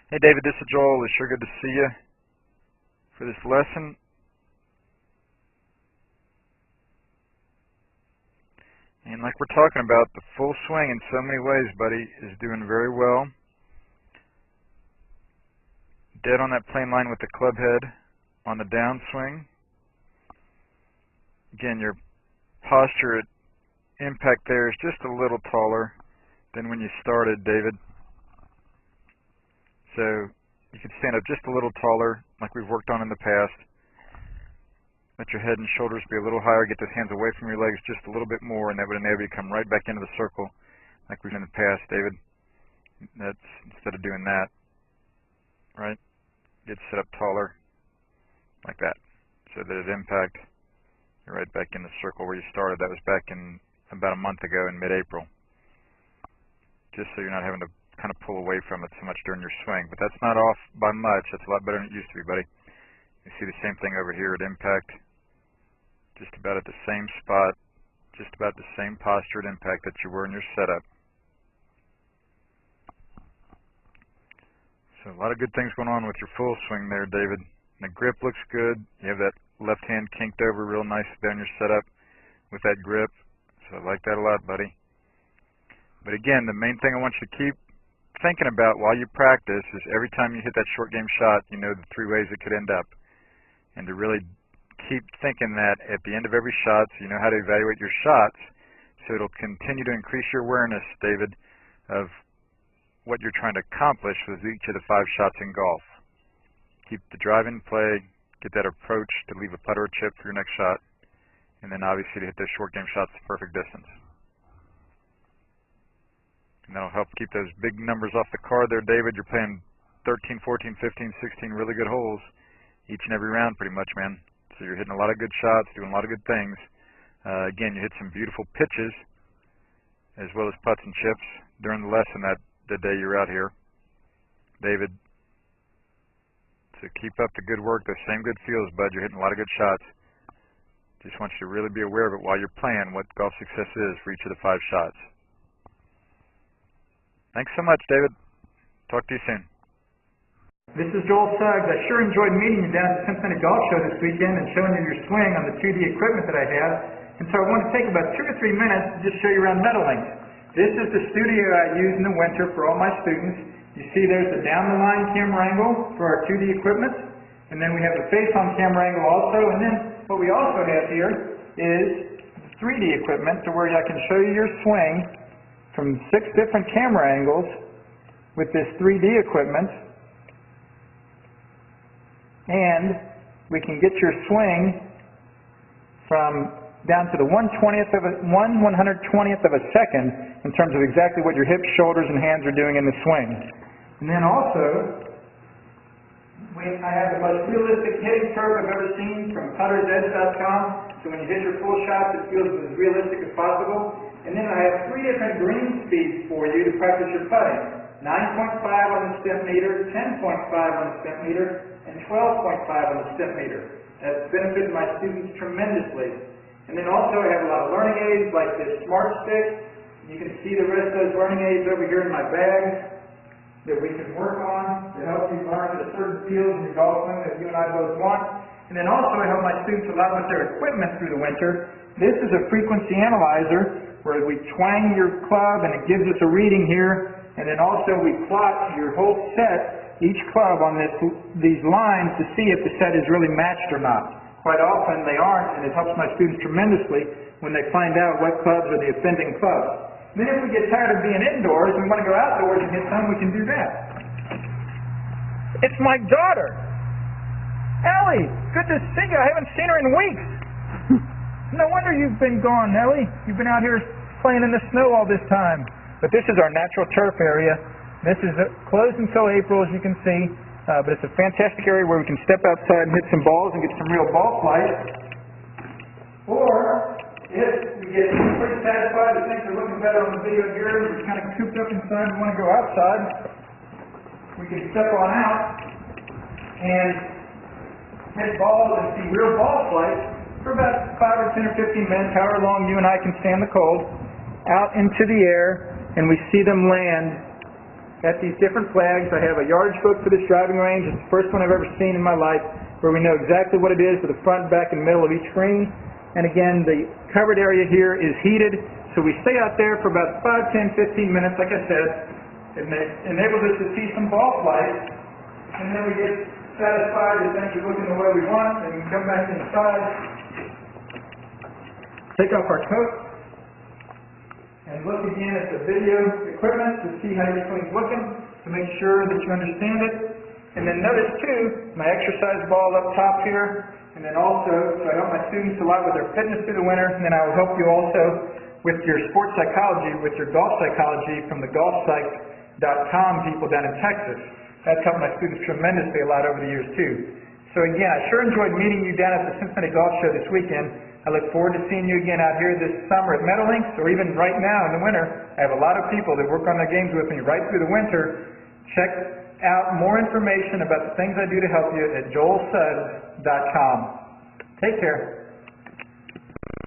Hey David, this is Joel. It's sure good to see you for this lesson. And like we're talking about, the full swing in so many ways, buddy, is doing very well. Dead on that plane line with the club head on the downswing. Again, your posture at impact there is just a little taller than when you started, David. So you can stand up just a little taller, like we've worked on in the past. Let your head and shoulders be a little higher. Get those hands away from your legs just a little bit more, and that would enable you to come right back into the circle like we've done in the past, David. That's instead of doing that, right? Get set up taller, like that, so that at impact, you're right back in the circle where you started. That was back in about a month ago in mid-April. Just so you're not having to kind of pull away from it so much during your swing. But that's not off by much. That's a lot better than it used to be, buddy. You see the same thing over here at impact. Just about at the same spot. Just about the same posture at impact that you were in your setup. So a lot of good things going on with your full swing there, David. And the grip looks good. You have that left hand kinked over real nice down your setup with that grip. So I like that a lot, buddy. But again, the main thing I want you to keep thinking about while you practice is every time you hit that short game shot, you know the three ways it could end up. And to really keep thinking that at the end of every shot, so you know how to evaluate your shots, so it'll continue to increase your awareness, David, of what you're trying to accomplish with each of the 5 shots in golf. Keep the drive in play, get that approach to leave a putter or chip for your next shot, and then obviously to hit those short game shots at perfect distance. And that'll help keep those big numbers off the card there, David. You're playing 13, 14, 15, 16 really good holes each and every round pretty much, man. So you're hitting a lot of good shots, doing a lot of good things. Again, you hit some beautiful pitches as well as putts and chips during the lesson the day you're out here, David. So keep up the good work, those same good feels, bud. You're hitting a lot of good shots. Just want you to really be aware of it while you're playing, what golf success is for each of the 5 shots. Thanks so much, David. Talk to you soon. This is Joel Suggs. I sure enjoyed meeting you down at the Cincinnati Golf Show this weekend and showing you your swing on the 2D equipment that I have. And so I want to take about 2 or 3 minutes to just show you around Meadowlinks. This is the studio I use in the winter for all my students. You see there's the down-the-line camera angle for our 2D equipment. And then we have the face-on camera angle also. And then what we also have here is 3D equipment to where I can show you your swing from 6 different camera angles with this 3D equipment, and we can get your swing from down to the 1/120th of a second in terms of exactly what your hips, shoulders, and hands are doing in the swing. And then also, I have the most realistic hitting curve I've ever seen from puttersedge.com, so when you hit your full shots, it feels as realistic as possible. And then I have 3 different green speeds for you to practice your putting. 9.5 on the step meter, 10.5 on the step meter, and 12.5 on the step meter. That's benefited my students tremendously. And then also I have a lot of learning aids like this Smart Stick. You can see the rest of those learning aids over here in my bag that we can work on to help you learn the certain fields in your golf swing that you and I both want. And then also I help my students a lot with their equipment through the winter. This is a frequency analyzer where we twang your club and it gives us a reading here, and then also we plot your whole set, each club on these lines to see if the set is really matched or not. Quite often they aren't, and it helps my students tremendously when they find out what clubs are the offending clubs. And then if we get tired of being indoors and we want to go outdoors and hit some, we can do that. It's my daughter! Ellie! Good to see you! I haven't seen her in weeks! No wonder you've been gone, Ellie. You've been out here playing in the snow all this time. But this is our natural turf area. This is closed until April, as you can see. But it's a fantastic area where we can step outside and hit some balls and get some real ball flight. Or, if we get pretty satisfied that things are looking better on the video here, we're kind of cooped up inside and want to go outside, we can step on out and hit balls and see real ball flight for about 5 or 10 or 15 minutes, however long you and I can stand the cold, out into the air, and we see them land at these different flags. I have a yardage book for this driving range. It's the first one I've ever seen in my life where we know exactly what it is for the front, back, and middle of each green. And again, the covered area here is heated, so we stay out there for about 5, 10, 15 minutes, like I said. It enables us to see some ball flight, and then we get satisfied that things are looking the way we want, and we can come back inside, take off our coat, and look again at the video equipment to see how your swing's looking, to make sure that you understand it. And then notice too, my exercise ball up top here, and then also, so I help my students a lot with their fitness through the winter, and then I will help you also with your sports psychology, with your golf psychology from the golfpsych.com people down in Texas. That's helped my students tremendously a lot over the years too. So again, I sure enjoyed meeting you down at the Cincinnati Golf Show this weekend. I look forward to seeing you again out here this summer at Meadowlinks, or even right now in the winter. I have a lot of people that work on their games with me right through the winter. Check out more information about the things I do to help you at joelsuggs.com. Take care.